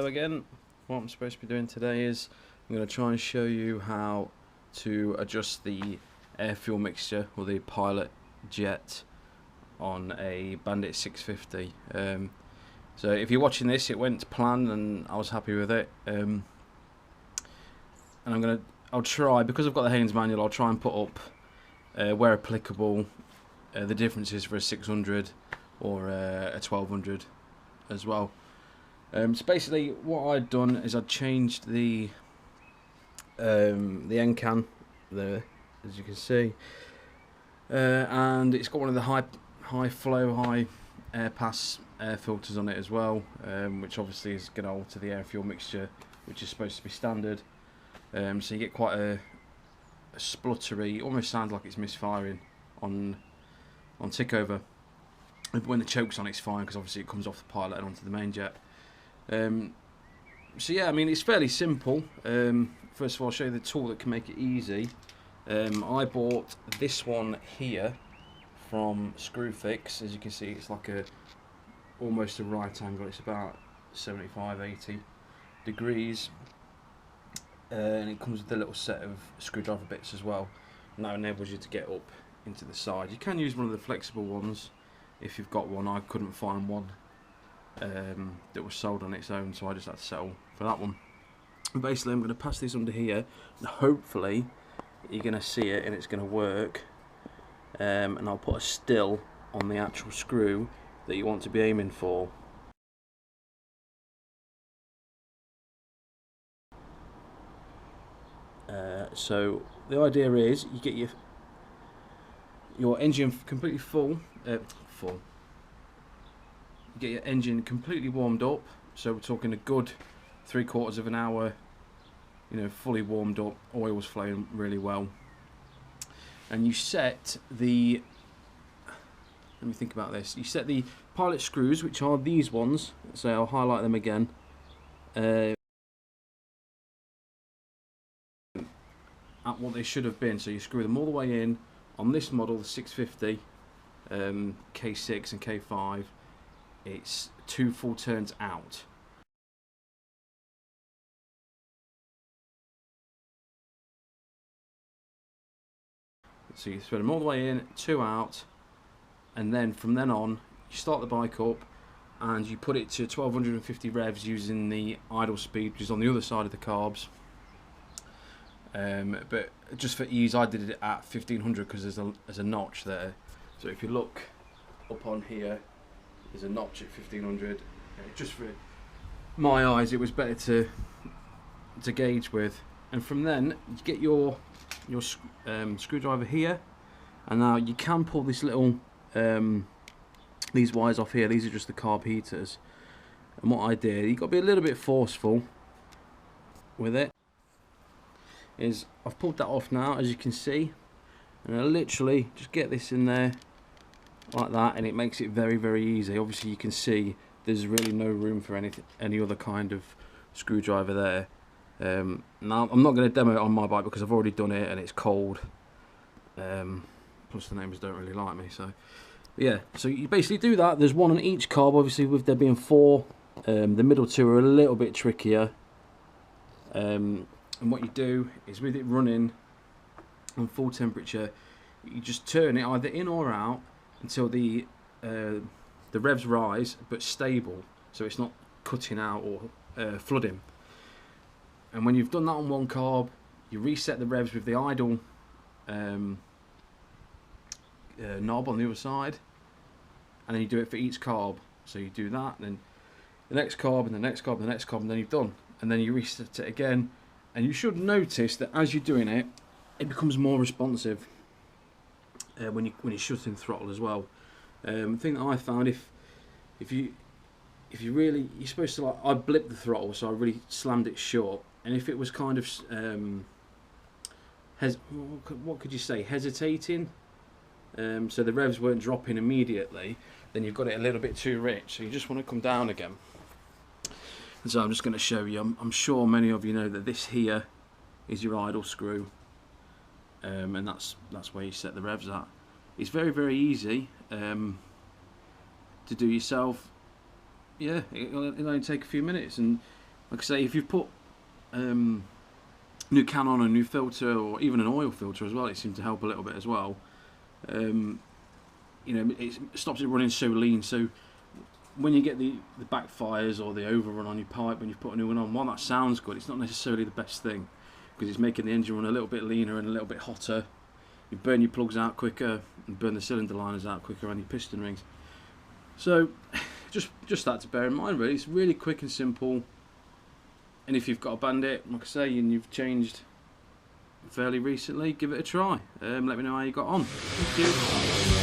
again. What I'm supposed to be doing today is I'm going to try and show you how to adjust the air fuel mixture or the pilot jet on a Bandit 650. So if you're watching this, it went to plan and I was happy with it. And I'll try, because I've got the Haynes manual, I'll try and put up where applicable the differences for a 600 or a 1200 as well. So basically what I'd done is I'd changed the end can there, as you can see, and it's got one of the high flow, high air pass air filters on it as well, which obviously is going to alter the air fuel mixture, which is supposed to be standard. So you get quite a spluttery, almost sounds like it's misfiring on tick over. When the choke's on, it's fine because obviously it comes off the pilot and onto the main jet. So yeah, I mean, it's fairly simple. First of all, I'll show you the tool that can make it easy. I bought this one here from Screwfix. As you can see, it's like almost a right angle. It's about 75-80 degrees, and it comes with a little set of screwdriver bits as well, and that enables you to get up into the side. You can use one of the flexible ones if you've got one. I couldn't find one that was sold on its own, so I just had to settle for that one. And basically I'm going to pass this under here, and hopefully you're going to see it and it's going to work, and I'll put a still on the actual screw that you want to be aiming for. So the idea is you get your engine completely full. You get your engine completely warmed up, so we're talking a good 3/4 of an hour, fully warmed up, oil's flowing really well, and you set the, let me think about this, you set the pilot screws, which are these ones, so I'll highlight them again, at what they should have been. So you screw them all the way in. On this model, the 650, K6 and K5, it's 2 full turns out. So you thread them all the way in, 2 out, and then from then on you start the bike up and you put it to 1250 revs using the idle speed, which is on the other side of the carbs. But just for ease, I did it at 1500 because there's a notch there. So if you look up on here, there's a notch at 1500. Just for my eyes, it was better to gauge with. And from then you get your screwdriver here, and now you can pull this little these wires off here. These are just the carb heaters. And what I did, you've got to be a little bit forceful with it, is I've pulled that off now, as you can see, and I literally just get this in there like that, and it makes it very, very easy. Obviously you can see there's really no room for any other kind of screwdriver there. Now I'm not going to demo it on my bike because I've already done it and it's cold, plus the neighbours don't really like me, so yeah. So you basically do that. There's one on each carb, obviously, with there being 4. The middle 2 are a little bit trickier. And what you do is, with it running on full temperature, you just turn it either in or out until the revs rise, but stable, so it's not cutting out or flooding. And when you've done that on one carb, you reset the revs with the idle knob on the other side, and then you do it for each carb. So you do that, and then the next carb, and the next carb, and the next carb, and then you've done. And then you reset it again. And you should notice that as you're doing it, it becomes more responsive when you shut in throttle as well. The thing that I found, if you really, you're supposed to, like, I blipped the throttle, so I really slammed it short. And if it was kind of what could you say, hesitating, so the revs weren't dropping immediately, then you've got it a little bit too rich. So you just want to come down again. And so I'm just going to show you. I'm sure many of you know that this here is your idle screw, and that's where you set the revs at. It's very, very easy to do yourself. Yeah, it'll only take a few minutes, and Like I say, if you've put new can on, a new filter, or even an oil filter as well, it seemed to help a little bit as well. You know, it stops it running so lean. So when you get the backfires or the overrun on your pipe when you put a new one on, while that sounds good, it's not necessarily the best thing, because it's making the engine run a little bit leaner and a little bit hotter. You burn your plugs out quicker and burn the cylinder liners out quicker and your piston rings. So just that to bear in mind, really. It's really quick and simple. And if you've got a Bandit, like I say, and you've changed fairly recently, give it a try. Let me know how you got on. Thank you.